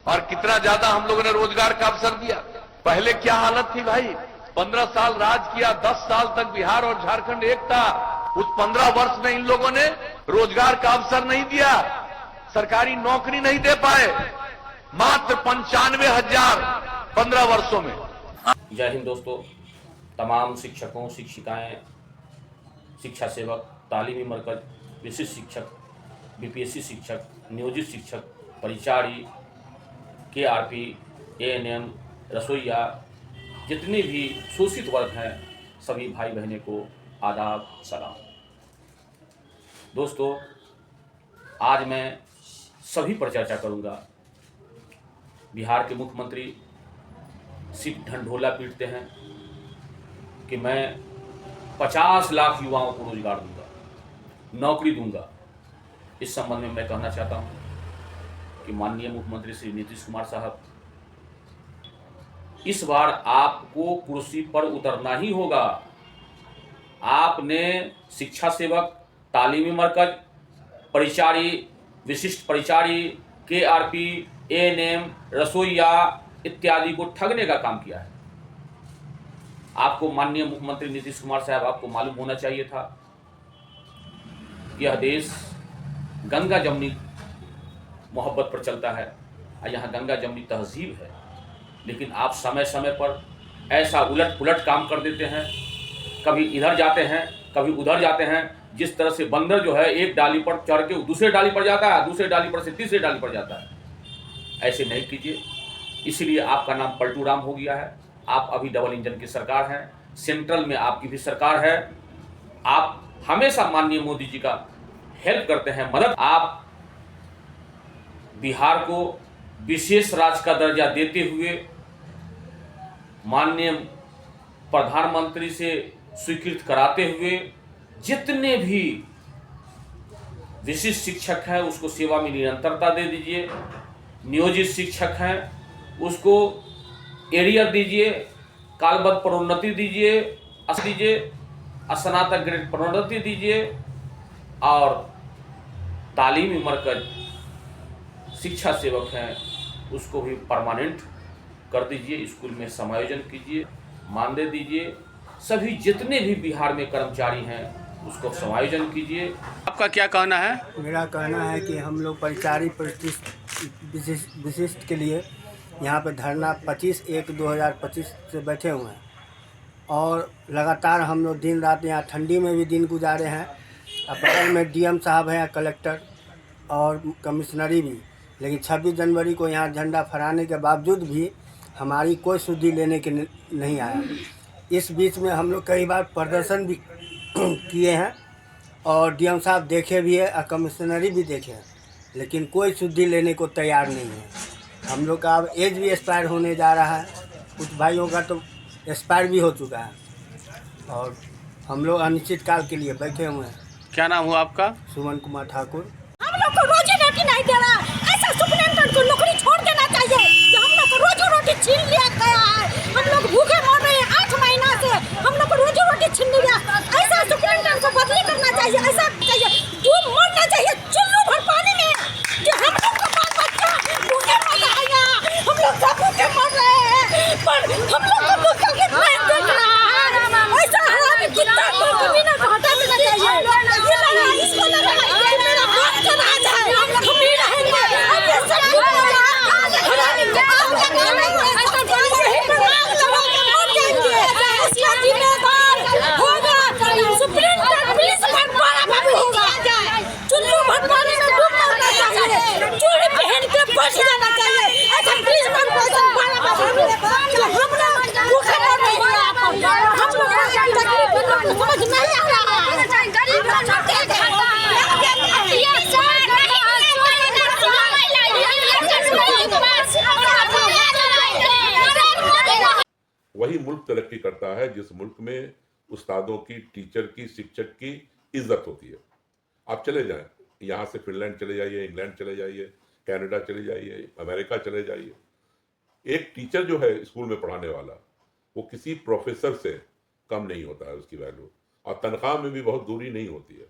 और कितना ज्यादा हम लोगों ने रोजगार का अवसर दिया। पहले क्या हालत थी भाई, 15 साल राज किया, 10 साल तक बिहार और झारखंड एक था। उस 15 वर्ष में इन लोगों ने रोजगार का अवसर नहीं दिया, सरकारी नौकरी नहीं दे पाए, मात्र 95,000 15 वर्षों में। जय हिंद दोस्तों, तमाम शिक्षकों, शिक्षिकाएं, शिक्षा सेवक, तालीमी मरकज, विशिष्ट शिक्षक, बीपीएससी शिक्षक, नियोजित शिक्षक, परिचारी, केआरपी, एएनएम, रसोइया, जितने भी शोषित वर्ग हैं, सभी भाई बहनों को आदाब सलाम। दोस्तों, आज मैं सभी पर चर्चा करूंगा। बिहार के मुख्यमंत्री सिर्फ ढंढोला पीटते हैं कि मैं 50 लाख युवाओं को रोजगार दूंगा, नौकरी दूंगा। इस संबंध में मैं कहना चाहता हूं कि माननीय मुख्यमंत्री श्री नीतीश कुमार साहब, इस बार आपको कुर्सी पर उतरना ही होगा। आपने शिक्षा सेवक, तालीमी मरकज, परिचारी, विशिष्ट परिचारी, केआरपी, एएनएम, रसोइया इत्यादि को ठगने का काम किया है। आपको माननीय मुख्यमंत्री नीतीश कुमार साहब, आपको मालूम होना चाहिए था यह देश गंगा जमुनी मोहब्बत पर चलता है और यहाँ गंगा जमुनी तहजीब है, लेकिन आप समय समय पर ऐसा उलट पुलट काम कर देते हैं। कभी इधर जाते हैं, कभी उधर जाते हैं। जिस तरह से बंदर जो है एक डाली पर चढ़ के दूसरे डाली पर जाता है, दूसरे डाली पर से तीसरे डाली पर जाता है, ऐसे नहीं कीजिए। इसीलिए आपका नाम पलटू राम हो गया है। आप अभी डबल इंजन की सरकार है, सेंट्रल में आपकी भी सरकार है। आप हमेशा माननीय मोदी जी का हेल्प करते हैं, मदद। आप बिहार को विशेष राज्य का दर्जा देते हुए माननीय प्रधानमंत्री से स्वीकृत कराते हुए जितने भी विशिष्ट शिक्षक हैं उसको सेवा में निरंतरता दे दीजिए। नियोजित शिक्षक हैं उसको एरियर दीजिए, कालबद्ध प्रोन्नति दीजिए, स्नातक ग्रेड प्रोन्नति दीजिए। और तालीमी मरकज शिक्षा सेवक हैं उसको भी परमानेंट कर दीजिए, स्कूल में समायोजन कीजिए, मानदेय दीजिए। सभी जितने भी बिहार में कर्मचारी हैं उसको समायोजन कीजिए। आपका क्या कहना है? मेरा कहना है कि हम लोग परिचारी विशिष्ट के लिए यहाँ पे धरना 25/1/2025 से बैठे हुए हैं और लगातार हम लोग दिन रात यहाँ ठंडी में भी दिन गुजारे हैं। और बगल में डीएम साहब हैं, कलेक्टर और कमिश्नरी भी, लेकिन 26 जनवरी को यहाँ झंडा फहराने के बावजूद भी हमारी कोई सुधि लेने के नहीं आया। इस बीच में हम लोग कई बार प्रदर्शन भी किए हैं और डीएम साहब देखे भी है और कमिश्नरी भी देखे हैं, लेकिन कोई सुधि लेने को तैयार नहीं है। हम लोग का अब एज भी एक्सपायर होने जा रहा है, कुछ भाइयों का तो एक्सपायर भी हो चुका है और हम लोग अनिश्चित काल के लिए बैठे हुए हैं। क्या नाम हुआ आपका? सुमन कुमार ठाकुर। हम लोग को रोजी रोटी नहीं दे रहा, ऐसा सुपरिटेंडेंट को नौकरी छोड़ देना चाहिए कि हम लोग को रोजी रोटी छीन लिया गया है। हम लोग भूखे मर रहे हैं 8 महीना से, हम लोग को रोजी रोटी छीन लिया। ऐसा सुपरिटेंडेंट को बदली करना चाहिए, ऐसा चाहिए डूब मरना चाहिए चुल्लू भर पानी में कि हम लोग का बाल बच्चा भूखे मर रहा है। हम लोग सब भूखे मर रहे हैं पर हम लोग को मुफ्त के नहीं देख रहा है। ऐसा हरामी कुत्ता को कभी ना हटा देना चाहिए। इसको लगा मेरा बाप का राज है, हम ही रहेंगे। अब ये सब हरामी को आग लगाने को ऐसा बोलिए इसका जिम्मेदार होगा सुप्रीम कोर्ट, पुलिस भटवाड़ा बाबू होगा। चुल्लू भटवाड़े में डूब मरना चाहिए, चूड़ी पहन के बच जाना चाहिए। ऐसा पुलिस भटवाड़ा बाबू जो हम लोग भूखे मर रहे हैं, हम लोग तकलीफ समझ नहीं आ रहा है। गरीब वही मुल्क तरक्की करता है जिस मुल्क में उस्तादों की, टीचर की, शिक्षक की इज्जत होती है। आप चले जाएं, यहाँ से फिनलैंड चले जाइए, इंग्लैंड चले जाइए, कनाडा चले जाइए, अमेरिका चले जाइए। एक टीचर जो है स्कूल में पढ़ाने वाला, वो किसी प्रोफेसर से कम नहीं होता है उसकी वैल्यू, और तनख्वाह में भी बहुत दूरी नहीं होती है।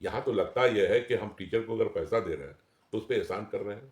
यहाँ तो लगता यह है कि हम टीचर को अगर पैसा दे रहे हैं तो उस पर एहसान कर रहे हैं।